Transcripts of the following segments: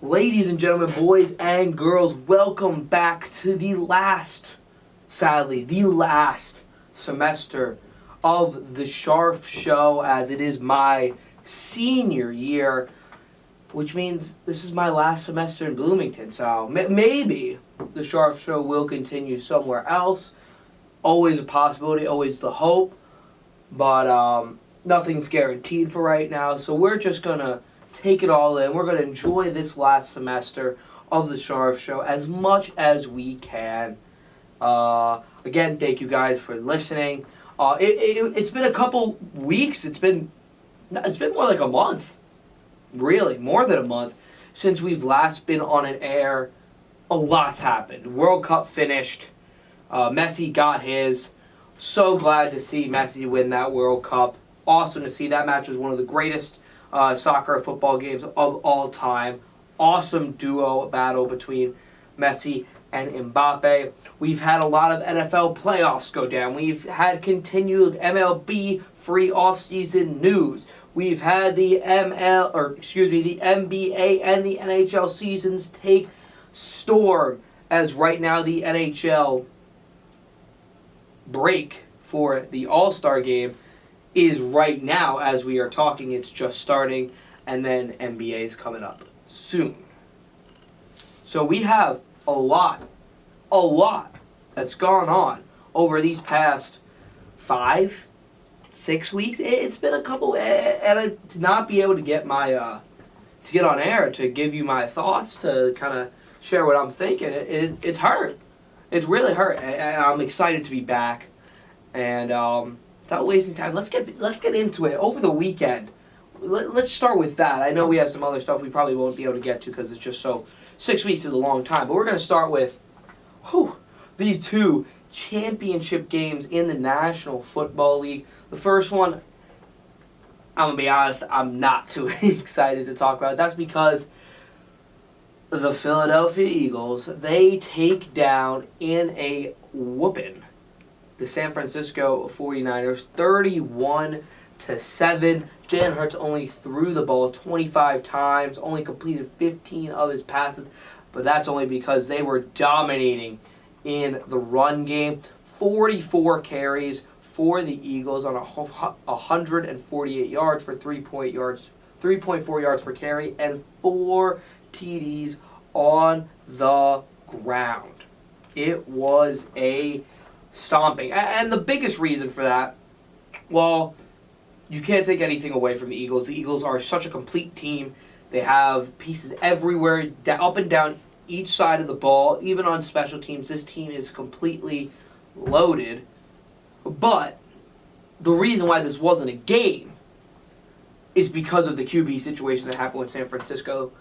Ladies and gentlemen, boys and girls, welcome back to the last semester of the Scharf Show, as it is my senior year, which means this is my last semester in Bloomington. So maybe the Scharf Show will continue somewhere else. Always a possibility, always the hope, but nothing's guaranteed for right now. So we're just going to take it all in. We're going to enjoy this last semester of the Scharf Show as much as we can. Again, thank you guys for listening. It's been a couple weeks. It's been more like a month. Really, more than a month since we've last been on an air. A lot's happened. World Cup finished. Messi got his. So glad to see Messi win that World Cup. Awesome to see. That match was one of the greatest soccer and football games of all time. Awesome duo battle between Messi and Mbappe. We've had a lot of NFL playoffs go down. We've had continued MLB free offseason news. We've had the NBA and the NHL seasons take storm, as right now the NHL break for the All-Star game is right now as we are talking. It's just starting, and then NBA is coming up soon. So we have a lot that's gone on over these past 5-6 weeks. It's been a couple, and to not be able to get my to get on air to give you my thoughts, to kind of share what I'm thinking, it's hurt. It's really hurt, and I'm excited to be back. And without wasting time, let's get into it. Over the weekend, let's start with that. I know we have some other stuff we probably won't be able to get to because it's just 6 weeks is a long time. But we're going to start with these two championship games in the National Football League. The first one, I'm going to be honest, I'm not too excited to talk about. That's because the Philadelphia Eagles, they take down in a whooping the San Francisco 49ers 31-7. Jalen Hurts only threw the ball 25 times, only completed 15 of his passes, but that's only because they were dominating in the run game. 44 carries for the Eagles on 148 yards for 3.4 yards per carry, and 4 TDs on the ground. It was a stomping. And the biggest reason for that, well, you can't take anything away from the Eagles. The Eagles are such a complete team. They have pieces everywhere, up and down each side of the ball. Even on special teams, this team is completely loaded. But the reason why this wasn't a game is because of the QB situation that happened with San Francisco.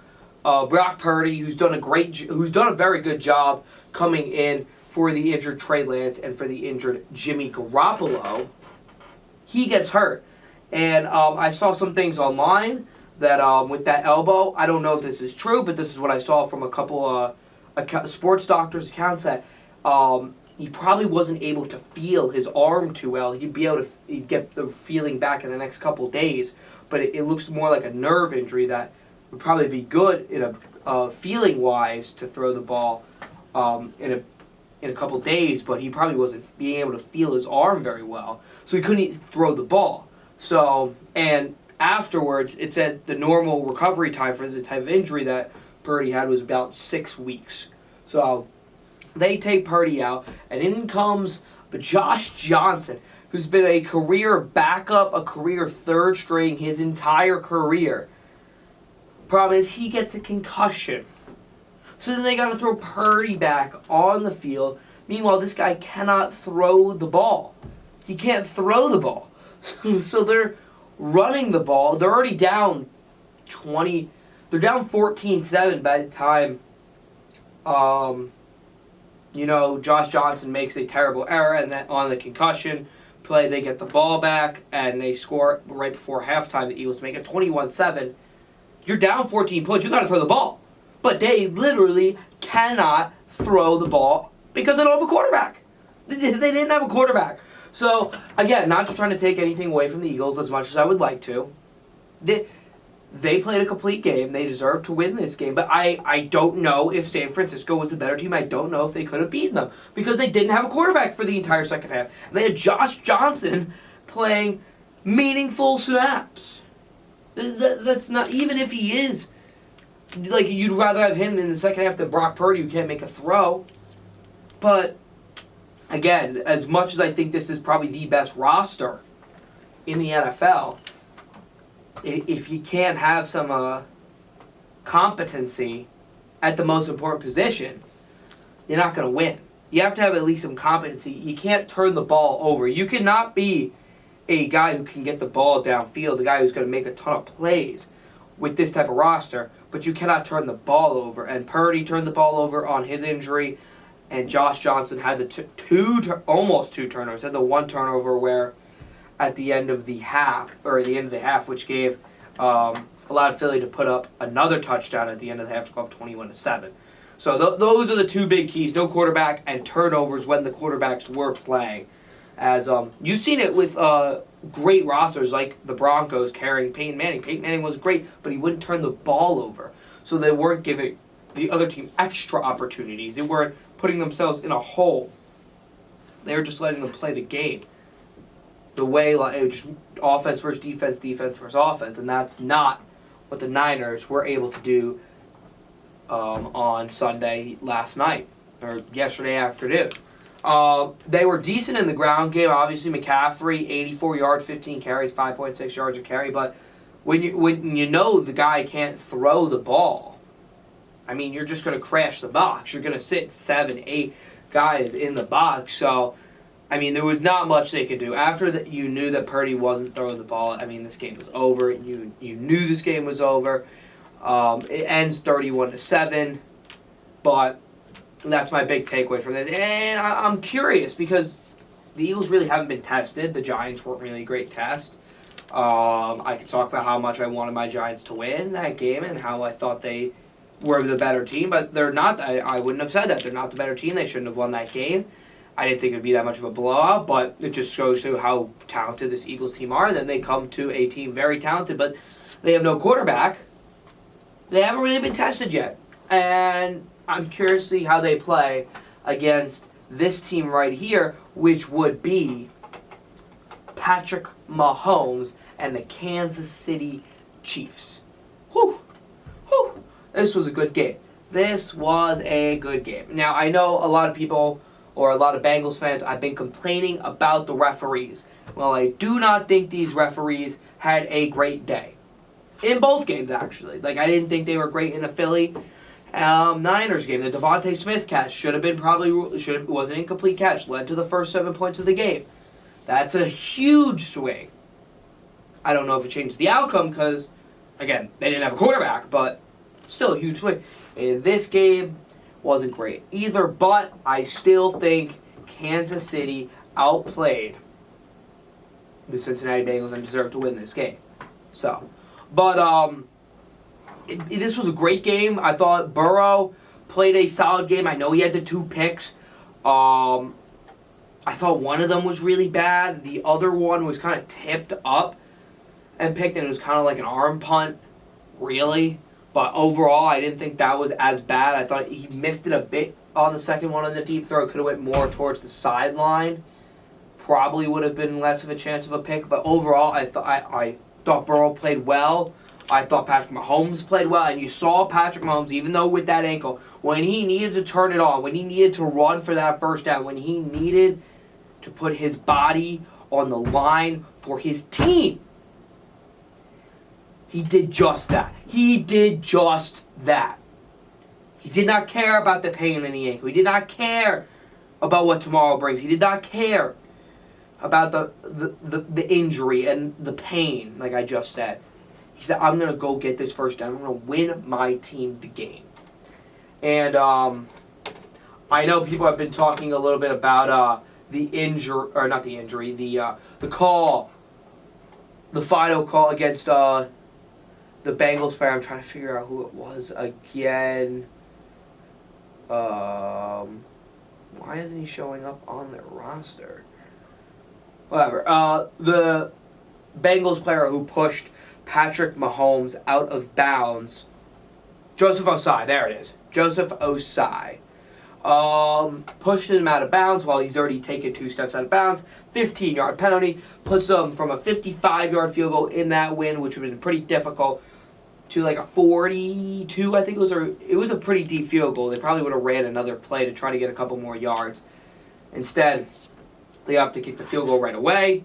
Brock Purdy, who's done a very good job coming in for the injured Trey Lance and for the injured Jimmy Garoppolo, he gets hurt. And I saw some things online that with that elbow, I don't know if this is true, but this is what I saw from a couple sports doctors' accounts, that he probably wasn't able to feel his arm too well. He'd be able to get the feeling back in the next couple days, but it looks more like a nerve injury that would probably be good in a feeling-wise to throw the ball in a couple days, but he probably wasn't being able to feel his arm very well, so he couldn't throw the ball. So, and afterwards, it said the normal recovery time for the type of injury that Purdy had was about 6 weeks. So they take Purdy out, and in comes Josh Johnson, who's been a career backup, a career third string his entire career. Problem is, he gets a concussion. So then they got to throw Purdy back on the field. Meanwhile, this guy cannot throw the ball. He can't throw the ball. So they're running the ball. They're already down 20. They're down 14-7 by the time, Josh Johnson makes a terrible error, and then on the concussion play, they get the ball back, and they score right before halftime. The Eagles make it 21-7. You're down 14 points. You got to throw the ball. But they literally cannot throw the ball because they don't have a quarterback. They didn't have a quarterback. So, again, not just trying to take anything away from the Eagles as much as I would like to. They played a complete game. They deserved to win this game. But I don't know if San Francisco was the better team. I don't know if they could have beaten them because they didn't have a quarterback for the entire second half. They had Josh Johnson playing meaningful snaps. That's not, even if he is, like, you'd rather have him in the second half than Brock Purdy, who can't make a throw. But, again, as much as I think this is probably the best roster in the NFL, if you can't have some competency at the most important position, you're not going to win. You have to have at least some competency. You can't turn the ball over. You cannot be a guy who can get the ball downfield, the guy who's going to make a ton of plays with this type of roster, but you cannot turn the ball over. And Purdy turned the ball over on his injury, and Josh Johnson had the almost two turnovers. Had the one turnover where at the end of the half, which gave allowed Philly to put up another touchdown at the end of the half to go up 21-7. So those are the two big keys: no quarterback and turnovers when the quarterbacks were playing. As you've seen it with great rosters like the Broncos carrying Peyton Manning. Peyton Manning was great, but he wouldn't turn the ball over, so they weren't giving the other team extra opportunities. They weren't putting themselves in a hole. They were just letting them play the game. The way, like, it was just offense versus defense, defense versus offense, and that's not what the Niners were able to do on Sunday last night, or yesterday afternoon. They were decent in the ground game. Obviously, McCaffrey, 84 yards, 15 carries, 5.6 yards a carry, but when you know the guy can't throw the ball, I mean, you're just going to crash the box. You're going to sit 7, 8 guys in the box, so I mean, there was not much they could do. After that, you knew that Purdy wasn't throwing the ball. I mean, this game was over. You knew this game was over. It ends 31-7, but that's my big takeaway from this. And I'm curious because the Eagles really haven't been tested. The Giants weren't really a great test. I could talk about how much I wanted my Giants to win that game and how I thought they were the better team, but they're not. I wouldn't have said that. They're not the better team. They shouldn't have won that game. I didn't think it would be that much of a blowout, but it just shows you how talented this Eagles team are. And then they come to a team very talented, but they have no quarterback. They haven't really been tested yet. And I'm curious to see how they play against this team right here, which would be Patrick Mahomes and the Kansas City Chiefs. Whew. Whew. This was a good game. This was a good game. Now, I know a lot of people, or a lot of Bengals fans, I've been complaining about the referees. Well, I do not think these referees had a great day. In both games, actually. Like, I didn't think they were great in the Philly Niners game. The Devontae Smith catch was an incomplete catch. Led to the first 7 points of the game. That's a huge swing. I don't know if it changed the outcome because, again, they didn't have a quarterback, but still a huge swing. In this game, wasn't great either, but I still think Kansas City outplayed the Cincinnati Bengals and deserved to win this game. So, but this was a great game. I thought Burrow played a solid game. I know he had the 2 picks. I thought one of them was really bad. The other one was kind of tipped up and picked, and it was kind of like an arm punt, really. But overall, I didn't think that was as bad. I thought he missed it a bit on the second one on the deep throw. Could have went more towards the sideline. Probably would have been less of a chance of a pick. But overall, I thought Burrow played well. I thought Patrick Mahomes played well. And you saw Patrick Mahomes, even though with that ankle, when he needed to turn it on, when he needed to run for that first down, when he needed to put his body on the line for his team, he did just that. He did just that. He did not care about the pain in the ankle. He did not care about what tomorrow brings. He did not care about the injury and the pain, like I just said. He said, I'm going to go get this first down. I'm going to win my team the game. And I know people have been talking a little bit about the call, the final call against the Bengals player. I'm trying to figure out who it was again. Why isn't he showing up on their roster? Whatever. The Bengals player who pushed Patrick Mahomes out of bounds. Joseph Osai, there it is. Joseph Osai. Pushed him out of bounds while he's already taken 2 steps out of bounds. 15-yard penalty. Puts them from a 55-yard field goal in that win, which would have been pretty difficult, to like a 42, I think it was. It was a pretty deep field goal. They probably would have ran another play to try to get a couple more yards. Instead, they opt to kick the field goal right away.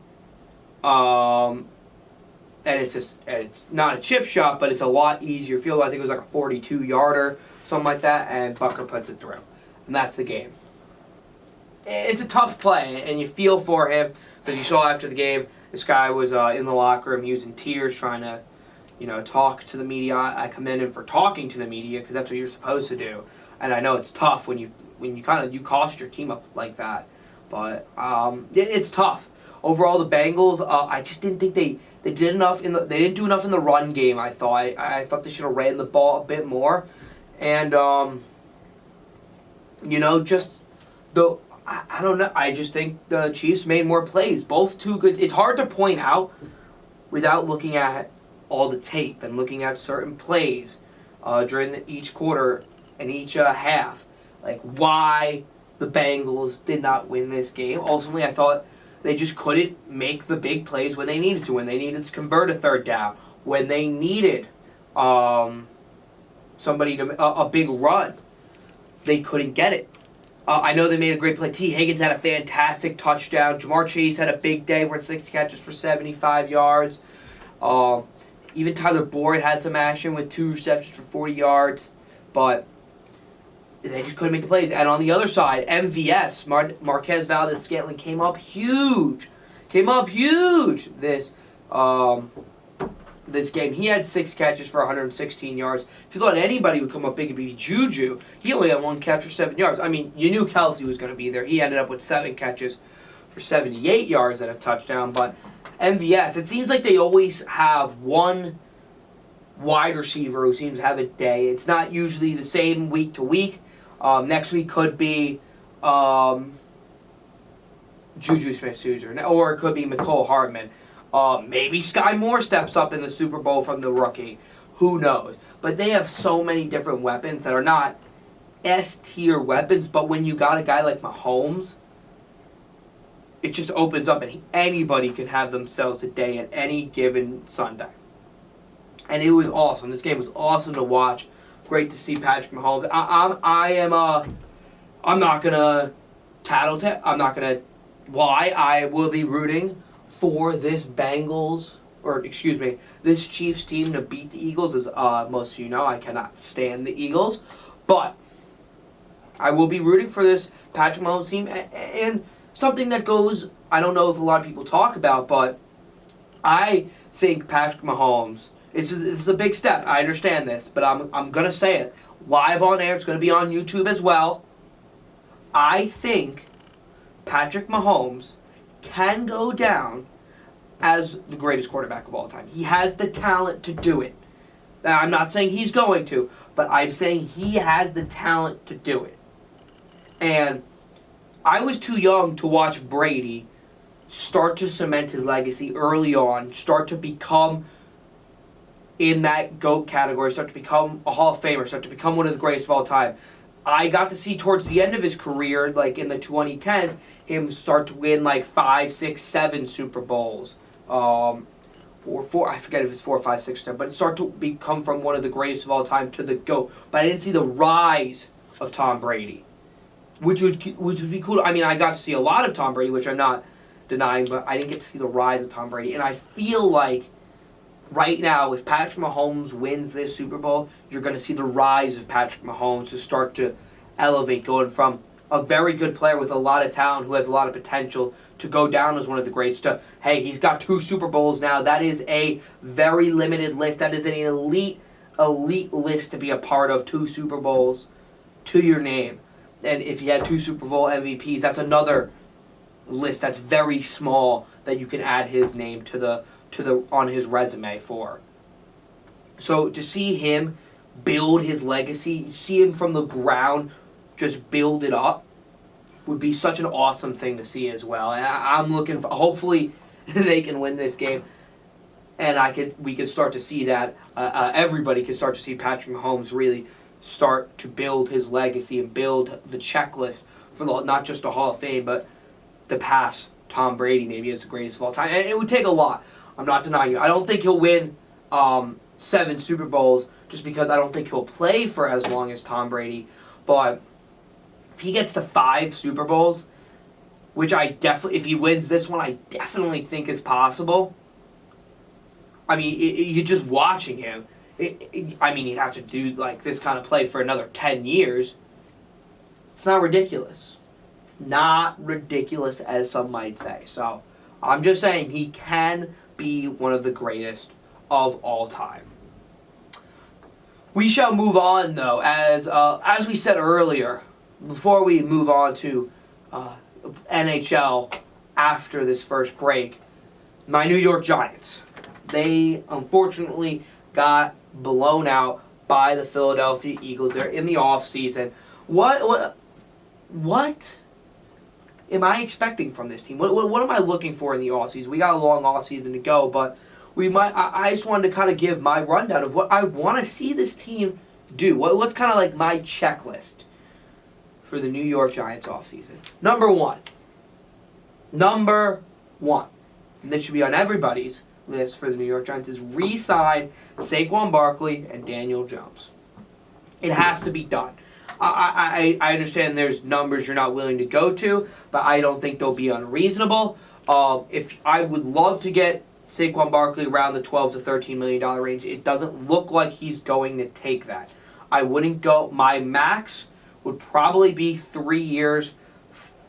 And it's not a chip shot, but it's a lot easier field goal. I think it was like a 42-yarder, something like that, and Bucker puts it through. And that's the game. It's a tough play, and you feel for him, because you saw after the game, this guy was in the locker room using tears, trying to, talk to the media. I commend him for talking to the media, because that's what you're supposed to do. And I know it's tough when you cost your team up like that. But it's tough. Overall, the Bengals, I just didn't think they did enough they didn't do enough in the run game. I thought they should have ran the ball a bit more, and I don't know. I just think the Chiefs made more plays. Both too good. It's hard to point out without looking at all the tape and looking at certain plays during each quarter and each half, like why the Bengals did not win this game. Ultimately, I thought they just couldn't make the big plays when they needed to. When they needed to convert a third down. When they needed somebody to a big run, they couldn't get it. I know they made a great play. T. Higgins had a fantastic touchdown. Jamar Chase had a big day for 6 catches for 75 yards. Even Tyler Boyd had some action with 2 receptions for 40 yards. But they just couldn't make the plays. And on the other side, MVS, Marquez Valdez-Scantling, came up huge. This game. He had 6 catches for 116 yards. If you thought anybody would come up big, it'd be Juju. He only had 1 catch for 7 yards. I mean, you knew Kelsey was going to be there. He ended up with 7 catches for 78 yards and a touchdown. But MVS, it seems like they always have one wide receiver who seems to have a day. It's not usually the same week to week. Next week could be Juju Smith-Schuster, or it could be Mecole Hardman. Maybe Sky Moore steps up in the Super Bowl from the rookie. Who knows? But they have so many different weapons that are not S-tier weapons, but when you got a guy like Mahomes, it just opens up, and anybody can have themselves a day at any given Sunday. And it was awesome. This game was awesome to watch. Great to see Patrick Mahomes. I'm not gonna tattletale. I'm not gonna lie. I will be rooting for this this Chiefs team to beat the Eagles. As most of you know, I cannot stand the Eagles, but I will be rooting for this Patrick Mahomes team. And something that goes, I don't know if a lot of people talk about, but I think Patrick Mahomes, it's a big step. I understand this, but I'm going to say it live on air. It's going to be on YouTube as well. I think Patrick Mahomes can go down as the greatest quarterback of all time. He has the talent to do it. Now, I'm not saying he's going to, but I'm saying he has the talent to do it. And I was too young to watch Brady start to cement his legacy early on, start to become in that GOAT category, start to become a Hall of Famer, start to become one of the greatest of all time. I got to see towards the end of his career, like in the 2010s, him start to win like 5, 6, 7 Super Bowls. Or 4, I forget if it's 4, 5, 6, 7, but start to become from one of the greatest of all time to the GOAT. But I didn't see the rise of Tom Brady, which would be cool. I mean, I got to see a lot of Tom Brady, which I'm not denying, but I didn't get to see the rise of Tom Brady. And I feel like right now, if Patrick Mahomes wins this Super Bowl, you're going to see the rise of Patrick Mahomes to start to elevate, going from a very good player with a lot of talent who has a lot of potential to go down as one of the greats to, hey, he's got 2 Super Bowls now. That is a very limited list. That is an elite list to be a part of, 2 Super Bowls to your name. And if he had 2 Super Bowl MVPs, that's another list that's very small that you can add his name to the on his resume for. So to see him build his legacy, see him from the ground, just build it up, would be such an awesome thing to see as well. And I'm looking for, hopefully they can win this game. and we could start to see that everybody could start to see Patrick Mahomes really start to build his legacy and build the checklist for not just the Hall of Fame, but to pass Tom Brady maybe as the greatest of all time. And it would take a lot. I'm not denying you. I don't think he'll win 7 Super Bowls just because I don't think he'll play for as long as Tom Brady. But if he gets to 5 Super Bowls, which if he wins this one, I definitely think is possible. I mean, you're just watching him. I mean, he'd have to do like this kind of play for another 10 years. It's not ridiculous. It's not ridiculous as some might say. So, I'm just saying he can be one of the greatest of all time. We shall move on, though, as we said earlier, before we move on to NHL after this first break, my New York Giants. They unfortunately got blown out by the Philadelphia Eagles. They're in the offseason. What am I expecting from this team? What am I looking for in the offseason? We got a long offseason to go, but I just wanted to kind of give my rundown of what I want to see this team do. What's kind of like my checklist for the New York Giants offseason. Number one, and this should be on everybody's list for the New York Giants, is re-sign Saquon Barkley and Daniel Jones. It has to be done. I understand there's numbers you're not willing to go to, but I don't think they'll be unreasonable. If I would love to get Saquon Barkley around the $12 to $13 million range, it doesn't look like he's going to take that. I wouldn't go. My max would probably be 3 years,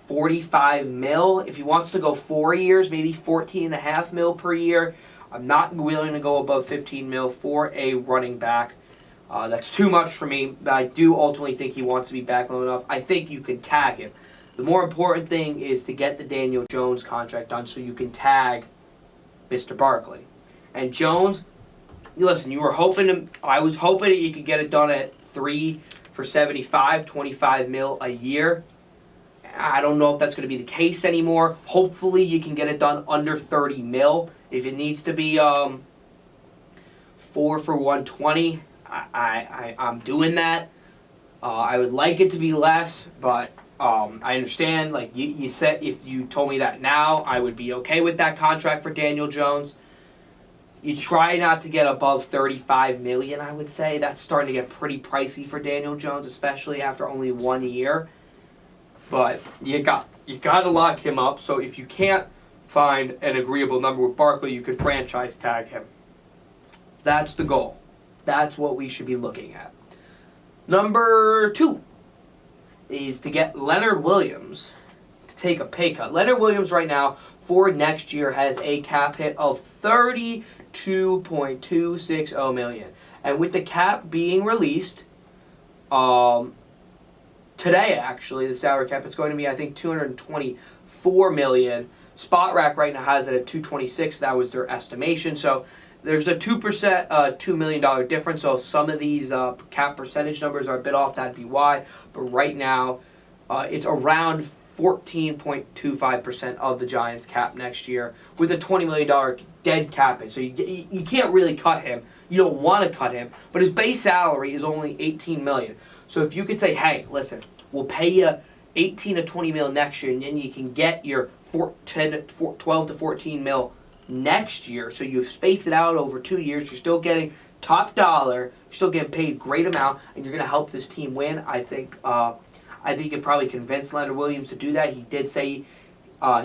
$45 million. If he wants to go 4 years, maybe $14.5 million per year. I'm not willing to go above $15 million for a running back. That's too much for me, but I do ultimately think he wants to be back long enough. I think you can tag him. The more important thing is to get the Daniel Jones contract done so you can tag Mr. Barkley. And Jones, listen, I was hoping that you could get it done at 3 for $75, $25 million a year. I don't know if that's going to be the case anymore. Hopefully you can get it done under $30 million. If it needs to be 4 for $120, I'm doing that. I would like it to be less, but I understand. Like you said, if you told me that now, I would be okay with that contract for Daniel Jones. You try not to get above $35 million, I would say. That's starting to get pretty pricey for Daniel Jones, especially after only 1 year. But you got to lock him up. So if you can't find an agreeable number with Barkley, you can franchise tag him. That's the goal. That's what we should be looking at. Number 2 is to get Leonard Williams to take a pay cut. Leonard Williams right now for next year has a cap hit of $32.260 million. And with the cap being released today, actually, the salary cap, it's going to be, I think, $224 million. Spot Rack right now has it at $226. That was their estimation. So there's a 2%, $2 million difference. So if some of these cap percentage numbers are a bit off, that'd be why. But right now, it's around 14.25% of the Giants' cap next year with a $20 million dead cap hit. So you can't really cut him. You don't want to cut him. But his base salary is only $18 million. So if you could say, hey, listen, we'll pay you $18 to $20 million next year, and then you can get your 12 to $14 million next year. So you space it out over 2 years. You're still getting top dollar. You're still getting paid great amount, and you're going to help this team win. I think you could probably convince Leonard Williams to do that. He did say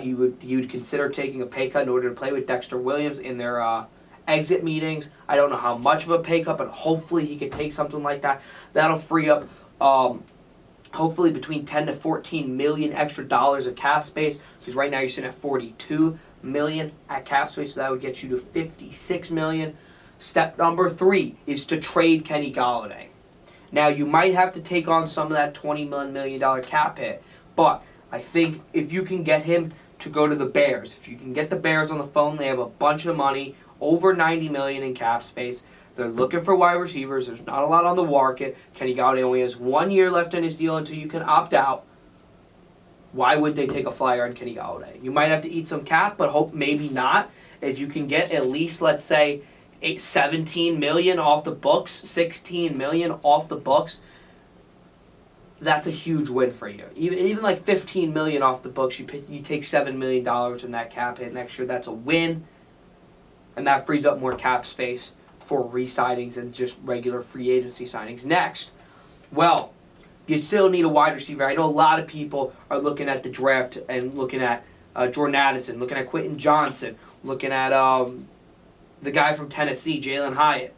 he would consider taking a pay cut in order to play with Dexter Williams in their exit meetings. I don't know how much of a pay cut, but hopefully he could take something like that. That'll free up hopefully between 10 to 14 million extra dollars of cap space, because right now you're sitting at 42 million at cap space, so that would get you to 56 million. Step number 3 is to trade Kenny Golladay. Now you might have to take on some of that $21 million cap hit, but I think if you can get him to go to the Bears, if you can get the Bears on the phone, they have a bunch of money, over $90 million in cap space. They're looking for wide receivers. There's not a lot on the market. Kenny Golladay only has 1 year left in his deal until you can opt out. Why would they take a flyer on Kenny Golladay? You might have to eat some cap, but hope maybe not. If you can get at least, let's say, 17 million off the books, 16 million off the books, that's a huge win for you. Even like 15 million off the books, you take $7 million in that cap hit next year. That's a win, and that frees up more cap space for re-signings and just regular free agency signings. Next, well, you still need a wide receiver. I know a lot of people are looking at the draft and looking at Jordan Addison, looking at Quentin Johnson, looking at the guy from Tennessee, Jalen Hyatt.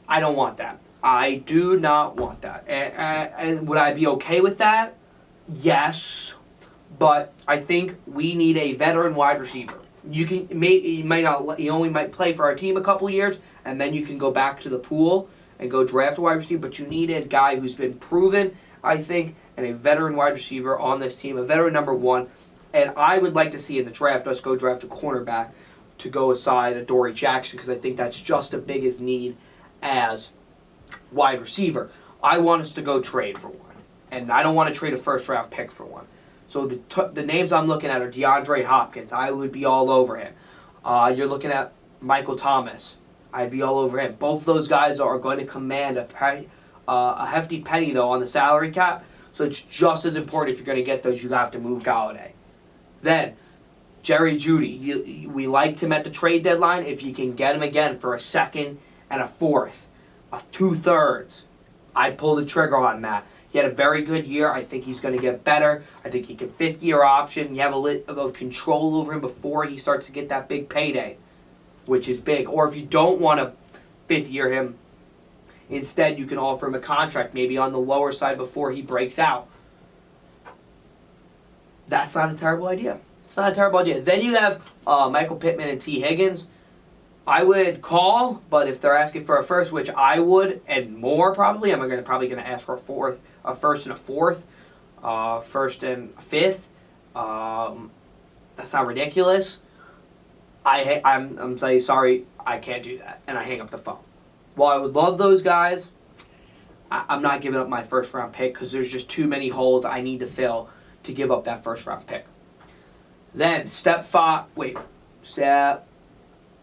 I don't want that. I do not want that. And would I be okay with that? Yes. But I think we need a veteran wide receiver. You only might play for our team a couple years, and then you can go back to the pool and go draft a wide receiver. But you need a guy who's been proven, I think, and a veteran wide receiver on this team, a veteran number one. And I would like to see in the draft us go draft a cornerback to go aside a Dory Jackson, because I think that's just as big as need as wide receiver. I want us to go trade for one, and I don't want to trade a first-round pick for one. So the names I'm looking at are DeAndre Hopkins. I would be all over him. You're looking at Michael Thomas. I'd be all over him. Both of those guys are going to command a hefty penny, though, on the salary cap. So it's just as important if you're going to get those, you have to move Galladay. Then, Jerry Jeudy. We liked him at the trade deadline. If you can get him again for a second and a fourth, a 2/3, I'd pull the trigger on that. He had a very good year. I think he's going to get better. I think he can fifth-year option. You have a little of control over him before he starts to get that big payday, which is big. Or if you don't want to fifth-year him, instead you can offer him a contract maybe on the lower side before he breaks out. That's not a terrible idea. It's not a terrible idea. Then you have Michael Pittman and T. Higgins. I would call, but if they're asking for a first, which I would, and more probably, I'm probably going to ask for a first and a fourth, first and a fifth. That's not ridiculous. I'm saying sorry, I can't do that, and I hang up the phone. While I would love those guys, I'm not giving up my first round pick because there's just too many holes I need to fill to give up that first round pick. Then step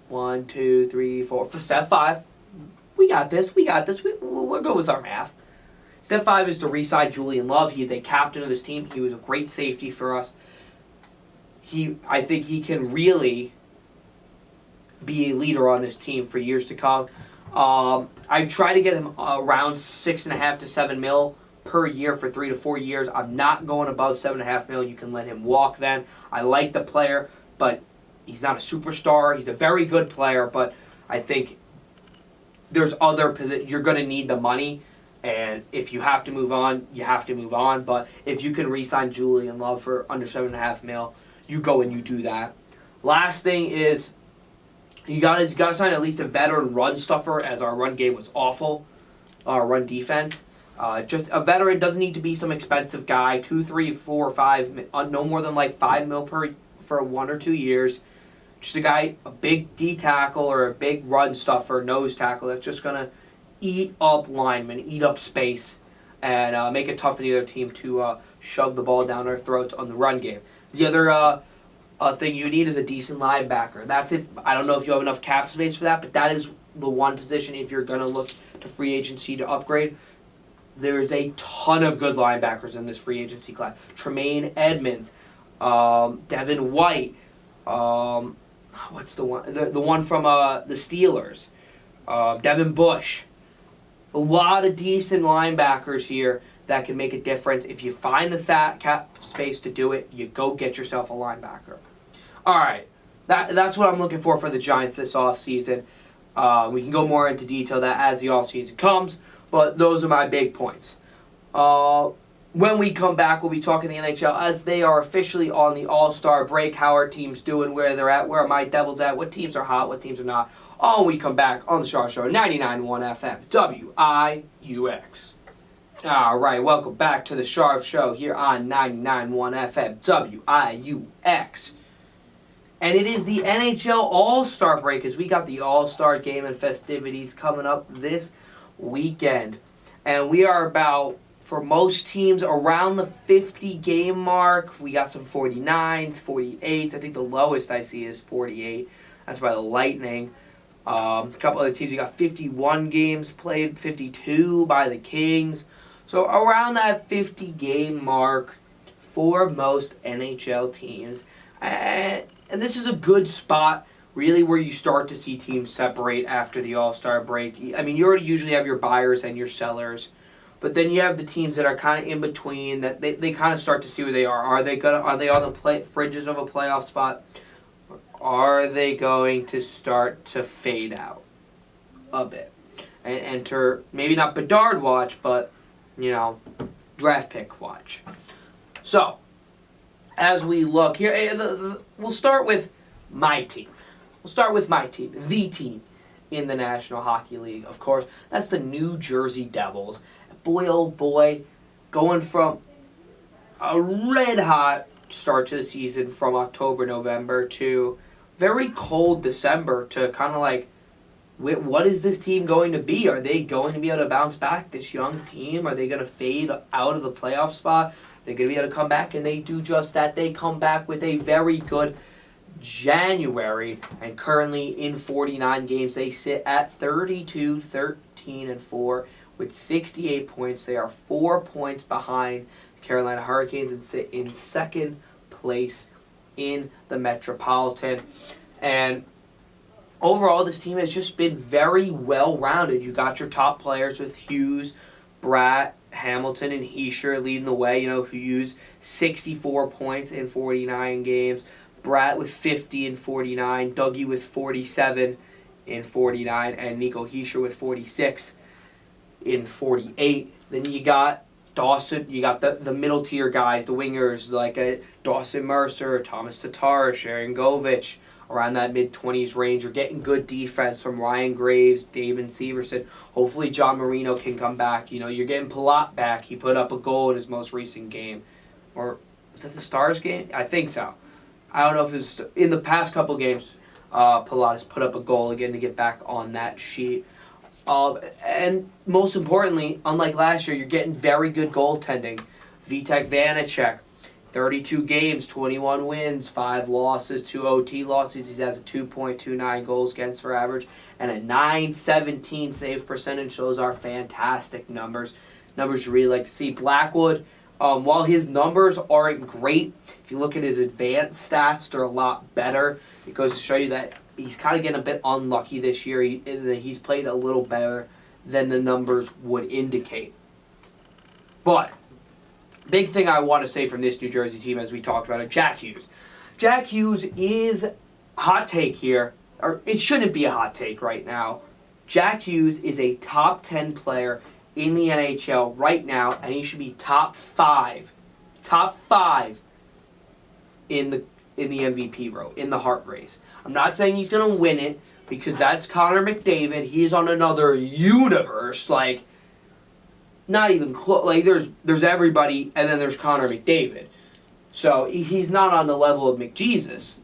1, 2, 3, 4. For step 5, we got this. We're good with our math. Step 5 is to re-sign Julian Love. He is a captain of this team. He was a great safety for us. I think he can really be a leader on this team for years to come. I try to get him around $6.5 to $7 million per year for 3 to 4 years. I'm not going above $7.5 million. You can let him walk then. I like the player, but he's not a superstar. He's a very good player, but I think there's other positions. You're going to need the money, and if you have to move on, you have to move on. But if you can re-sign Julian Love for under $7.5 million, you go and you do that. Last thing is you got to sign at least a veteran run stuffer, as our run game was awful, our run defense. Just a veteran doesn't need to be some expensive guy. 2, 3, 4, 5, no more than like $5 million for 1 or 2 years. Just a guy, a big D tackle or a big run stuffer, nose tackle that's just going to eat up linemen, eat up space, and make it tough for the other team to shove the ball down our throats on the run game. The other thing you need is a decent linebacker. I don't know if you have enough cap space for that, but that is the one position if you're going to look to free agency to upgrade. There's a ton of good linebackers in this free agency class. Tremaine Edmonds, Devin White, what's the one? The one from the Steelers, Devin Bush. A lot of decent linebackers here that can make a difference. If you find the cap space to do it, you go get yourself a linebacker. All right, that's what I'm looking for the Giants this offseason. We can go more into detail that as the offseason comes, but those are my big points. When we come back, we'll be talking the NHL as they are officially on the All-Star break. How are teams doing, where they're at, where are my Devils at, what teams are hot, what teams are not. All we come back on the Scharf Show, 99.1 FM, WIUX. All right, welcome back to the Scharf Show here on 99.1 FM, WIUX. And it is the NHL All-Star break as we got the All-Star game and festivities coming up this weekend. And we are about for most teams around the 50 game mark. We got some 49s, 48s. I think the lowest I see is 48. That's by the Lightning. A couple other teams, you got 51 games played, 52 by the Kings. So around that 50 game mark for most NHL teams. And this is a good spot, really, where you start to see teams separate after the All-Star break. I mean, you already usually have your buyers and your sellers. But then you have the teams that are kind of in between, that they kind of start to see where they are. Are they on the fringes of a playoff spot? Are they going to start to fade out a bit and enter, maybe not Bedard watch, but, draft pick watch? So, as we look here, we'll start with my team. The team in the National Hockey League, of course. That's the New Jersey Devils. Boy, oh boy, going from a red-hot start to the season from October, November to very cold December to kind of like, what is this team going to be? Are they going to be able to bounce back, this young team? Are they going to fade out of the playoff spot? They're going to be able to come back, and they do just that. They come back with a very good January, and currently in 49 games, they sit at 32, 13, and 4 with 68 points. They are 4 points behind the Carolina Hurricanes and sit in second place in the Metropolitan. And overall, this team has just been very well-rounded. You got your top players with Hughes, Bratt, Hamilton, and Hischier leading the way. Hughes, 64 points in 49 games. Bratt with 50 in 49. Dougie with 47 in 49. And Nico Hischier with 46 in 48. Then you got Dawson. You got the middle tier guys, the wingers like Dawson Mercer, Thomas Tatar, Sharon Govich, around that mid-20s range. You're getting good defense from Ryan Graves, Damon Severson. Hopefully John Marino can come back. You're getting Palat back. He put up a goal in his most recent game. Or was that the Stars game? I think so. I don't know if it was in the past couple games. Palat has put up a goal again to get back on that sheet. And most importantly, unlike last year, you're getting very good goaltending. Vitek Vanacek, 32 games, 21 wins, 5 losses, 2 OT losses. He has a 2.29 goals against for average and a .917 save percentage. Those are fantastic numbers. Numbers you really like to see. Blackwood, while his numbers aren't great, if you look at his advanced stats, they're a lot better. It goes to show you that he's kind of getting a bit unlucky this year. He's played a little better than the numbers would indicate. But big thing I want to say from this New Jersey team, as we talked about it, Jack Hughes. Jack Hughes is hot take here, or it shouldn't be a hot take right now. Jack Hughes is a top 10 player in the NHL right now, and he should be top 5 in the MVP row, in the Hart race. I'm not saying he's going to win it, because that's Connor McDavid. He's on another universe, not even close. There's everybody, and then there's Connor McDavid. So he's not on the level of McJesus,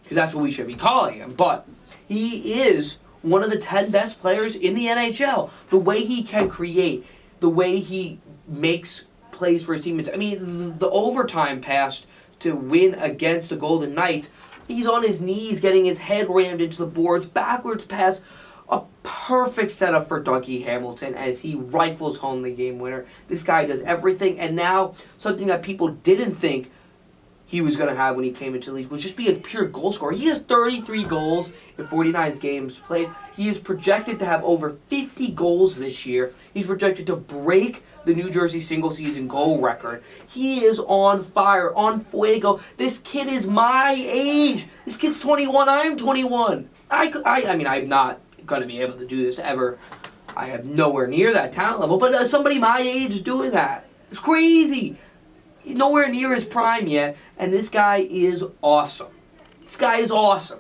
because that's what we should be calling him. But he is one of the 10 best players in the NHL. The way he can create, the way he makes plays for his teammates. I mean, the overtime pass to win against the Golden Knights, he's on his knees getting his head rammed into the boards, backwards pass, a perfect setup for Dougie Hamilton as he rifles home the game winner. This guy does everything, and now something that people didn't think he was going to have when he came into the league was just be a pure goal scorer. He has 33 goals in 49 games played. He is projected to have over 50 goals this year. He's projected to break the New Jersey single-season goal record. He is on fire, on fuego. This kid is my age. This kid's 21. I'm 21. I mean, I'm not going to be able to do this ever. I have nowhere near that talent level, but somebody my age is doing that. It's crazy. He's nowhere near his prime yet, and this guy is awesome. This guy is awesome.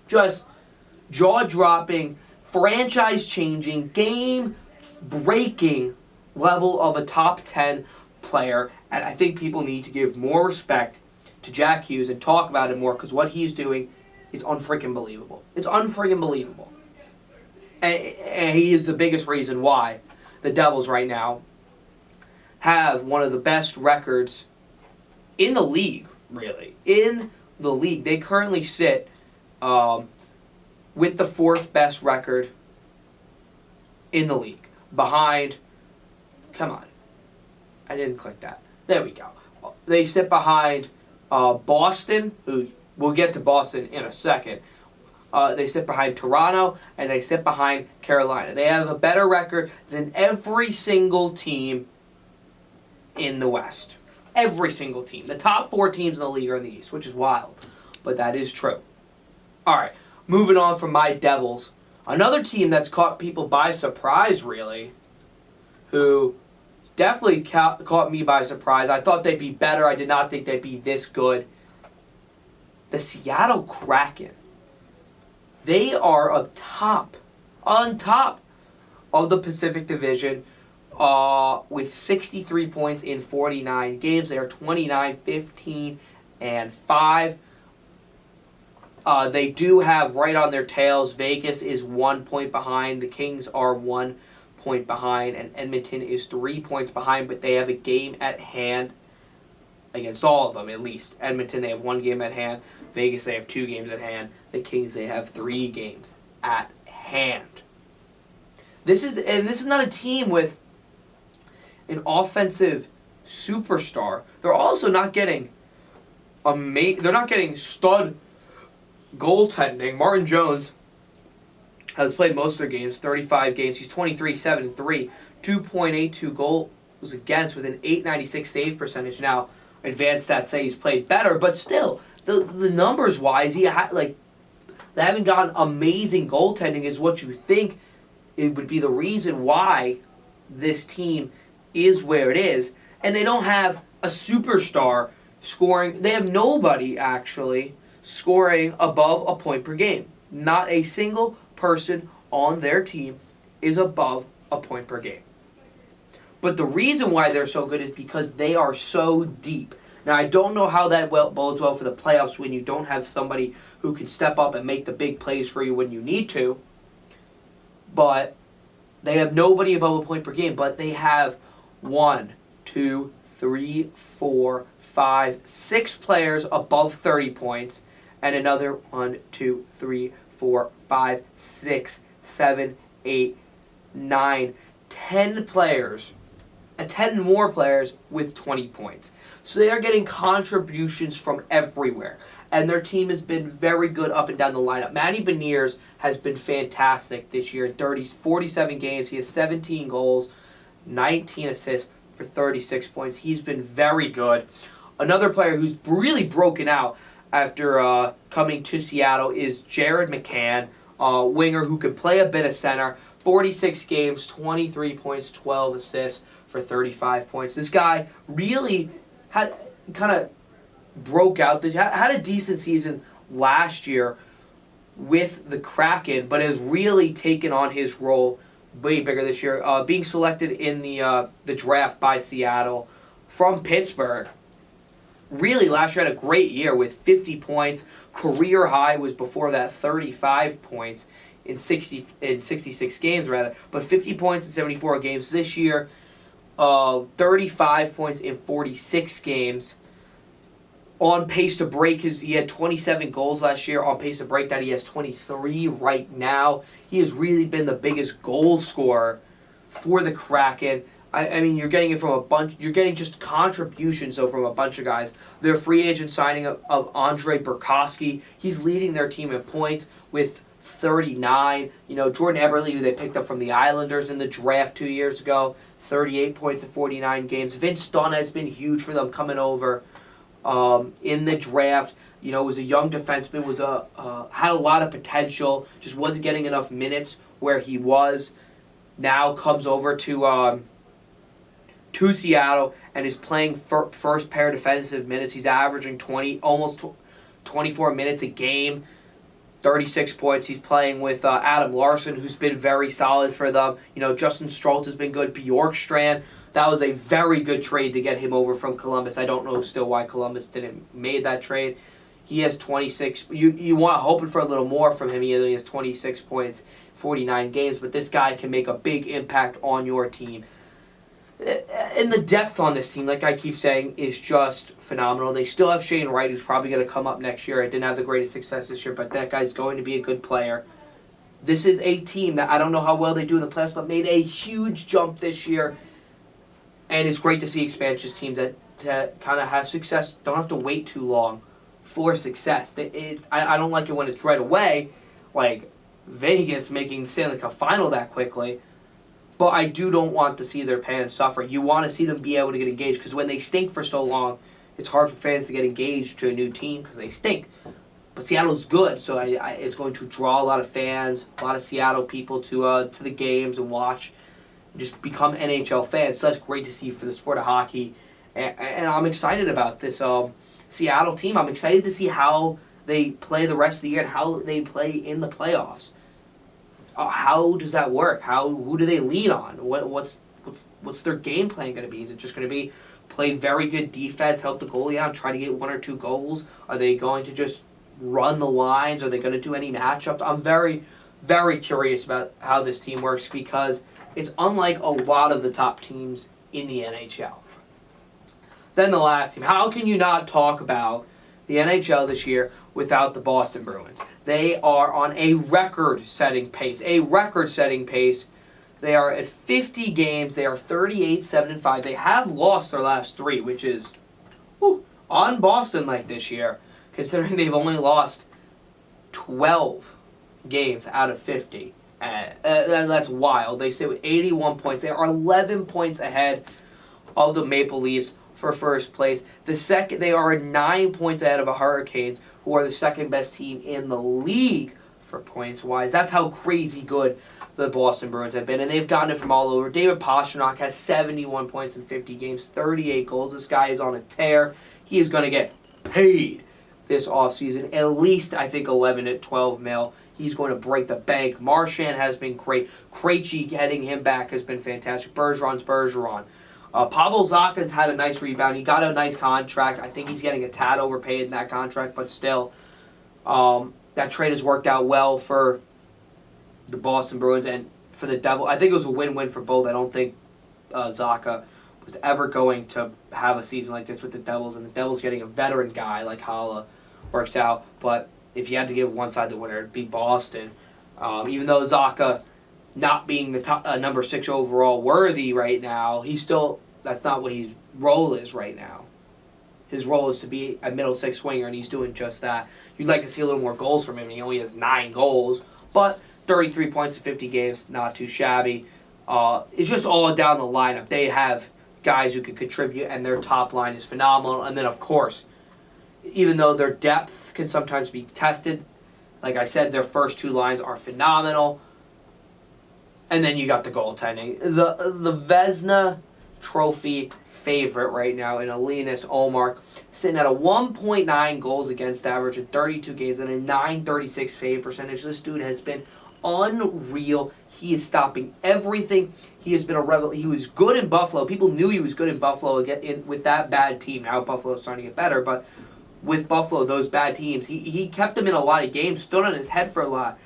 Just jaw-dropping, franchise-changing, game-breaking level of a top 10 player, and I think people need to give more respect to Jack Hughes and talk about it more, because what he's doing is unfreaking believable. It's unfreaking believable. And he is the biggest reason why the Devils right now have one of the best records in the league, really. In the league. They currently sit with the 4th best record in the league. Behind, come on. I didn't click that. There we go. They sit behind Boston, who we'll get to Boston in a second. They sit behind Toronto, and they sit behind Carolina. They have a better record than every single team in the West. Every single team. The top 4 teams in the league are in the East, which is wild. But that is true. All right, moving on from my Devils. Another team that's caught people by surprise, really, who definitely caught me by surprise. I thought they'd be better. I did not think they'd be this good. The Seattle Kraken. They are on top of the Pacific Division with 63 points in 49 games. They are 29-15-5. They do have right on their tails, Vegas is 1 point behind. The Kings are 1 point behind. And Edmonton is 3 points behind. But they have a game at hand against all of them, at least. Edmonton, they have 1 game at hand. Vegas, they have 2 games at hand. The Kings, they have 3 games at hand. This is not a team with an offensive superstar. They're also not getting they're not getting stud goaltending. Martin Jones has played most of their games, 35 games. He's 23-7-3, 2.82 goals against with an .896 save percentage. Now, advanced stats say he's played better, but still, the numbers wise, they haven't gotten amazing goaltending is what you think it would be the reason why this team is where it is. And they don't have a superstar scoring. They have nobody, actually, scoring above a point per game. Not a single person on their team is above a point per game. But the reason why they're so good is because they are so deep. Now, I don't know how that bodes well for the playoffs when you don't have somebody who can step up and make the big plays for you when you need to. But they have nobody above a point per game. But they have 1, 2, 3, 4, 5, 6 players above 30 points. And another 1, 2, 3, 4, 5, 6, 7, 8, 9, 10 players. 10 more players with 20 points. So they are getting contributions from everywhere. And their team has been very good up and down the lineup. Manny Beniers has been fantastic this year. 47 games. He has 17 goals, 19 assists for 36 points. He's been very good. Another player who's really broken out after coming to Seattle is Jared McCann, winger who can play a bit of center. 46 games, 23 points, 12 assists for 35 points. This guy really had kind of broke out. Had a decent season last year with the Kraken, but has really taken on his role way bigger this year. Being selected in the draft by Seattle from Pittsburgh. Really, last year had a great year with 50 points. Career high was before that 35 points in 66 games rather, but 50 points in 74 games this year. 35 points in 46 games. On pace to break he had 27 goals last year. On pace to break that, he has 23 right now. He has really been the biggest goal scorer for the Kraken. I mean, you're getting it from a bunch. You're getting just contributions though from a bunch of guys. Their free agent signing of Andre Burakovsky. He's leading their team in points with 39. You know, Jordan Eberle, who they picked up from the Islanders in the draft 2 years ago, 38 points in 49 games. Vince Dunn has been huge for them coming over in the draft. You know, was a young defenseman, had a lot of potential, just wasn't getting enough minutes where he was. Now comes over to Seattle and is playing first pair defensive minutes. He's averaging almost 24 minutes a game, 36 points. He's playing with Adam Larson, who's been very solid for them. You know, Justin Stroltz has been good. Bjorkstrand, that was a very good trade to get him over from Columbus. I don't know still why Columbus didn't made that trade. He has 26. You want hoping for a little more from him. He only has 26 points, 49 games, but this guy can make a big impact on your team. And the depth on this team, like I keep saying, is just phenomenal. They still have Shane Wright, who's probably going to come up next year. I didn't have the greatest success this year, but that guy's going to be a good player. This is a team that I don't know how well they do in the playoffs, but made a huge jump this year. And it's great to see expansion teams that kind of have success, don't have to wait too long for success. I don't like it when it's right away, like Vegas making Stanley Cup final that quickly. But I don't want to see their fans suffer. You want to see them be able to get engaged, because when they stink for so long, it's hard for fans to get engaged to a new team because they stink. But Seattle's good, so it's going to draw a lot of fans, a lot of Seattle people to the games and watch, just become NHL fans. So that's great to see for the sport of hockey. And I'm excited about this Seattle team. I'm excited to see how they play the rest of the year and how they play in the playoffs. How does that work? Who do they lean on? What's their game plan going to be? Is it just going to be play very good defense, help the goalie out, try to get 1 or 2 goals? Are they going to just run the lines? Are they going to do any matchups? I'm very, very curious about how this team works, because it's unlike a lot of the top teams in the NHL. Then the last team. How can you not talk about the NHL this year without the Boston Bruins? They are on a record-setting pace. They are at 50 games. They are 38-7-5. They have lost their last 3, which is on Boston like this year, considering they've only lost 12 games out of 50. That's wild. They stay with 81 points. They are 11 points ahead of the Maple Leafs for first place. They are 9 points ahead of the Hurricanes, who are the second best team in the league for points wise. That's how crazy good the Boston Bruins have been, and they've gotten it from all over. David Pastrnak has 71 points in 50 games, 38 goals. This guy is on a tear. He is going to get paid this offseason, at least I think 11 to 12 mil. He's going to break the bank. Marchand has been great. Krejci getting him back has been fantastic. Bergeron's Bergeron. Pavel Zacha's had a nice rebound. He got a nice contract. I think he's getting a tad overpaid in that contract, but still, that trade has worked out well for the Boston Bruins and for the Devils. I think it was a win-win for both. I don't think Zacha was ever going to have a season like this with the Devils, and the Devils getting a veteran guy like Haula works out. But if you had to give one side the winner, it'd be Boston. Even though Zacha not being the top, number 6 overall worthy right now, that's not what his role is right now. His role is to be a middle 6 swinger, and he's doing just that. You'd like to see a little more goals from him. He only has 9 goals, but 33 points in 50 games, not too shabby. It's just all down the lineup. They have guys who can contribute, and their top line is phenomenal. And then, of course, even though their depth can sometimes be tested, like I said, their first 2 lines are phenomenal. And then you got the goaltending. The Vezina Trophy favorite right now in Linus Ullmark, sitting at a 1.9 goals against average in 32 games and a .936 save percentage. This dude has been unreal. He is stopping everything. He has been a rebel. He was good in Buffalo. People knew he was good in Buffalo with that bad team. Now Buffalo's starting to get better, but with Buffalo, those bad teams, he kept him in a lot of games, stood on his head for a lot.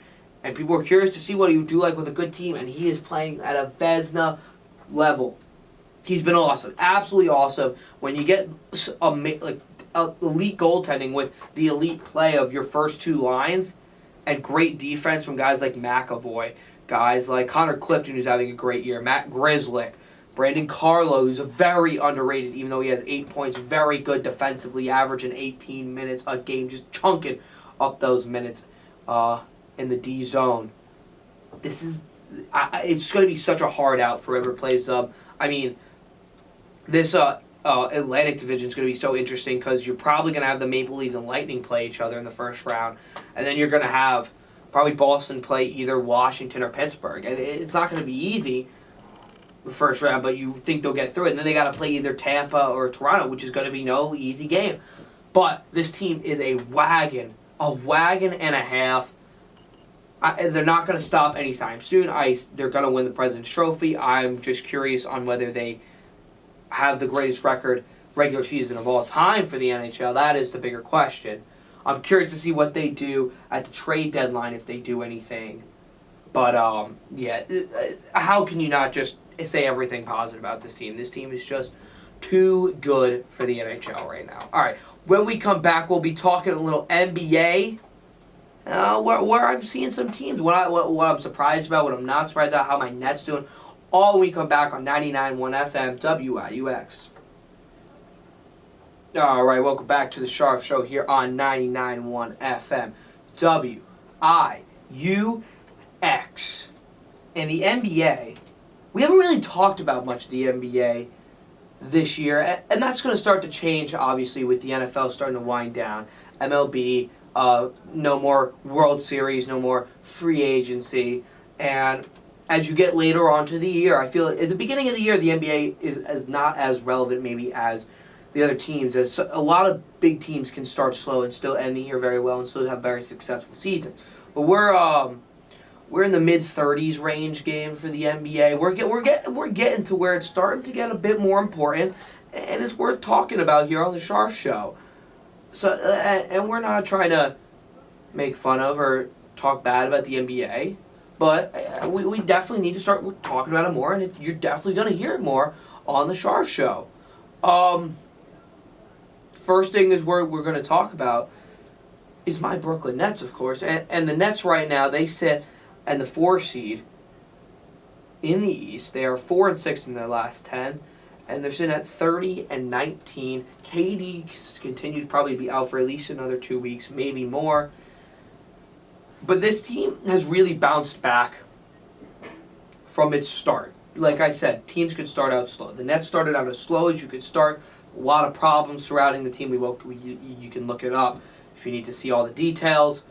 And people were curious to see what he would do like with a good team, and he is playing at a Vezina level. He's been awesome, absolutely awesome. When you get elite goaltending with the elite play of your first 2 lines, and great defense from guys like McAvoy, guys like Connor Clifton, who's having a great year, Matt Grzelcyk, Brandon Carlo, who's a very underrated, even though he has 8 points, very good defensively, averaging 18 minutes a game, just chunking up those minutes in the D zone. It's going to be such a hard out for whoever plays them. I mean, this Atlantic division is going to be so interesting because you're probably going to have the Maple Leafs and Lightning play each other in the first round, and then you're going to have probably Boston play either Washington or Pittsburgh, and it's not going to be easy the first round, but you think they'll get through it. And then they got to play either Tampa or Toronto, which is going to be no easy game. But this team is a wagon and a half. They're not going to stop anytime soon. They're going to win the President's Trophy. I'm just curious on whether they have the greatest record regular season of all time for the NHL. That is the bigger question. I'm curious to see what they do at the trade deadline, if they do anything. But, yeah, how can you not just say everything positive about this team. This team is just too good for the NHL right now. All right, when we come back, we'll be talking a little NBA. Where I'm seeing some teams, what I'm surprised about, what I'm not surprised about, how my Nets doing. All when we come back on 99.1 FM WIUX. All right, welcome back to the Scharf Show here on 99.1 FM WIUX. In the NBA, we haven't really talked about much of the NBA this year, and that's going to start to change, obviously, with the NFL starting to wind down. MLB, no more World Series, no more free agency, and as you get later on to the year, I feel at the beginning of the year, the NBA is not as relevant maybe as the other teams, as a lot of big teams can start slow and still end the year very well and still have very successful seasons. But we're in the mid-30s range game for the NBA. We're getting to where it's starting to get a bit more important, and it's worth talking about here on the Scharf Show. So, and we're not trying to make fun of or talk bad about the NBA, but we definitely need to start talking about it more, and you're definitely going to hear it more on the Scharf Show. First thing is we're going to talk about is my Brooklyn Nets, of course, and the Nets right now, they sit and the 4 seed in the East. They are 4-6 in their last 10, and they're sitting at 30-19. KD continues probably to be out for at least another 2 weeks, maybe more. But this team has really bounced back from its start. Like I said, teams could start out slow. The Nets started out as slow as you could start. A lot of problems surrounding the team. You can look it up if you need to see all the details.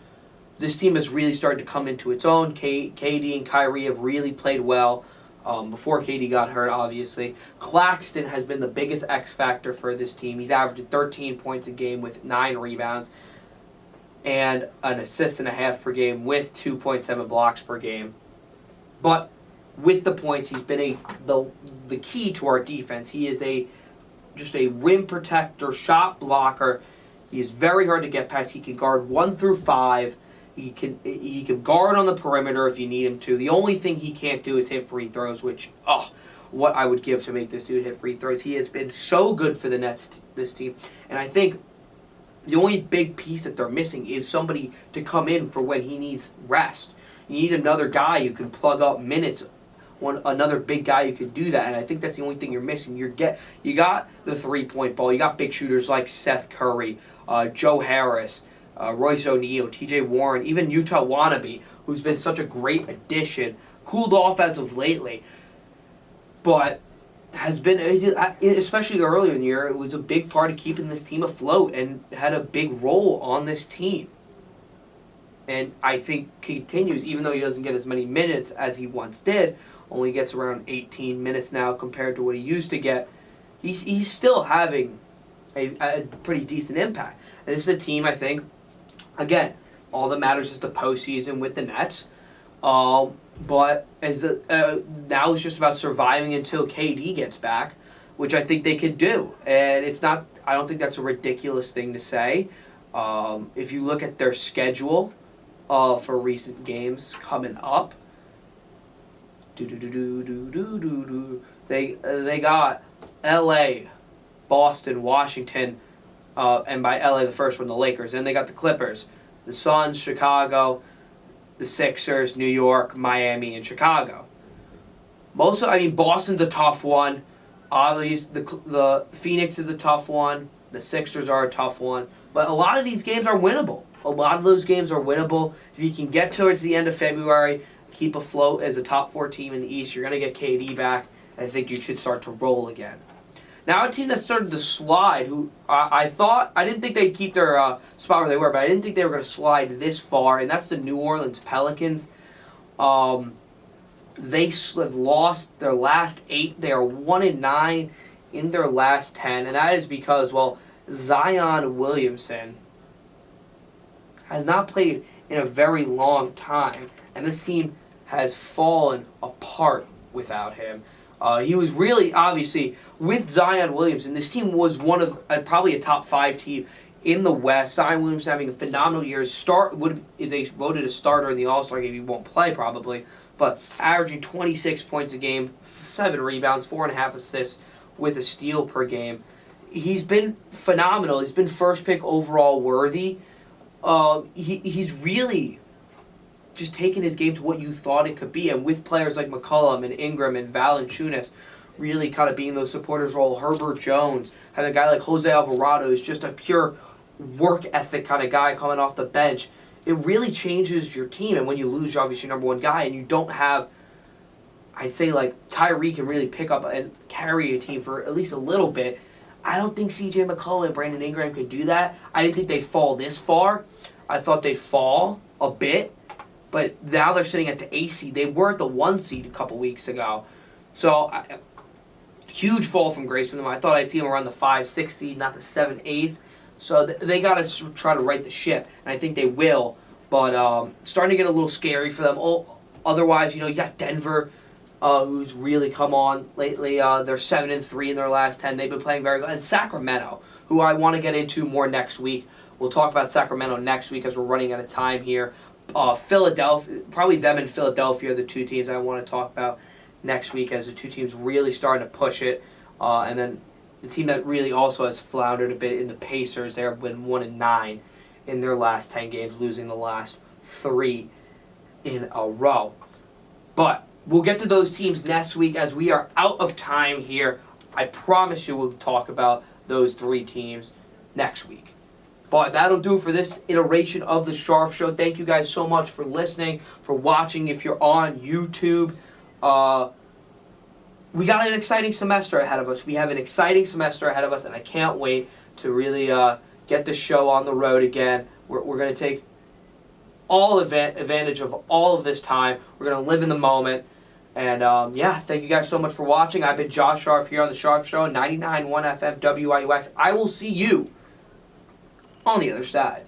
This team has really started to come into its own. KD and Kyrie have really played well before KD got hurt, obviously. Claxton has been the biggest X factor for this team. He's averaging 13 points a game with 9 rebounds and an assist and a half per game with 2.7 blocks per game. But with the points, he's been the key to our defense. He is just a rim protector, shot blocker. He is very hard to get past. He can guard 1 through 5. He can guard on the perimeter if you need him to. The only thing he can't do is hit free throws, which, what I would give to make this dude hit free throws. He has been so good for the Nets, this team. And I think the only big piece that they're missing is somebody to come in for when he needs rest. You need another guy who can plug up minutes, another big guy who can do that. And I think that's the only thing you're missing. You got the three-point ball. You got big shooters like Seth Curry, Joe Harris, Royce O'Neal, T.J. Warren, even Utah Wannabe, who's been such a great addition, cooled off as of lately, but has been, especially earlier in the year, it was a big part of keeping this team afloat and had a big role on this team. And I think continues, even though he doesn't get as many minutes as he once did, only gets around 18 minutes now compared to what he used to get, he's still having a pretty decent impact. And this is a team, I think, again, all that matters is the postseason with the Nets. But now it's just about surviving until KD gets back, which I think they could do. And it's not, I don't think that's a ridiculous thing to say. If you look at their schedule for recent games coming up, they got L.A., Boston, Washington, and by LA, the first one, the Lakers. Then they got the Clippers, the Suns, Chicago, the Sixers, New York, Miami, and Chicago. Boston's a tough one. Obviously, the Phoenix is a tough one. The Sixers are a tough one. But a lot of these games are winnable. A lot of those games are winnable. If you can get towards the end of February, keep afloat as a top 4 team in the East, you're going to get KD back. I think you should start to roll again. Now, a team that started to slide, who I didn't think they'd keep their spot where they were, but I didn't think they were going to slide this far, and that's the New Orleans Pelicans. They have lost their last 8. They are 1-9 in their last 10, and that is because, Zion Williamson has not played in a very long time, and this team has fallen apart without him. He was really, obviously, with Zion Williamson, this team was one of probably a top 5 team in the West. Zion Williamson having a phenomenal year. Is voted a starter in the All-Star game. He won't play probably, but averaging 26 points a game, 7 rebounds, 4.5 assists with a steal per game. He's been phenomenal. He's been first pick overall worthy. He's really just taken his game to what you thought it could be. And with players like McCollum and Ingram and Valanciunas really kind of being those supporters role, Herbert Jones, having a guy like Jose Alvarado who's just a pure work ethic kind of guy coming off the bench, it really changes your team. And when you lose, obviously, your number one guy, and you don't have, I'd say, like, Kyrie can really pick up and carry a team for at least a little bit. I don't think C.J. McCollum and Brandon Ingram could do that. I didn't think they'd fall this far. I thought they'd fall a bit. But now they're sitting at the 8 seed. They were at the 1 seed a couple weeks ago. So, huge fall from grace from them. I thought I'd see them around the 5, 6 seed, not the 7, 8. So they got to try to right the ship. And I think they will. But starting to get a little scary for them. Otherwise, you got Denver, who's really come on lately. They're 7-3 in their last 10. They've been playing very good. And Sacramento, who I want to get into more next week. We'll talk about Sacramento next week as we're running out of time here. Philadelphia, probably them and Philadelphia are the two teams I want to talk about next week as the two teams really starting to push it. And then the team that really also has floundered a bit in the Pacers. They've been 1-9 in their last 10 games, losing the last 3 in a row. But we'll get to those teams next week as we are out of time here. I promise you we'll talk about those 3 teams next week. But that'll do for this iteration of the Scharf Show. Thank you guys so much for listening, for watching. If you're on YouTube, we got an exciting semester ahead of us. We have an exciting semester ahead of us, and I can't wait to really get the show on the road again. We're going to take all advantage of all of this time. We're going to live in the moment. And, thank you guys so much for watching. I've been Josh Scharf here on the Scharf Show, 99.1 FM WIUX. I will see you on the other side.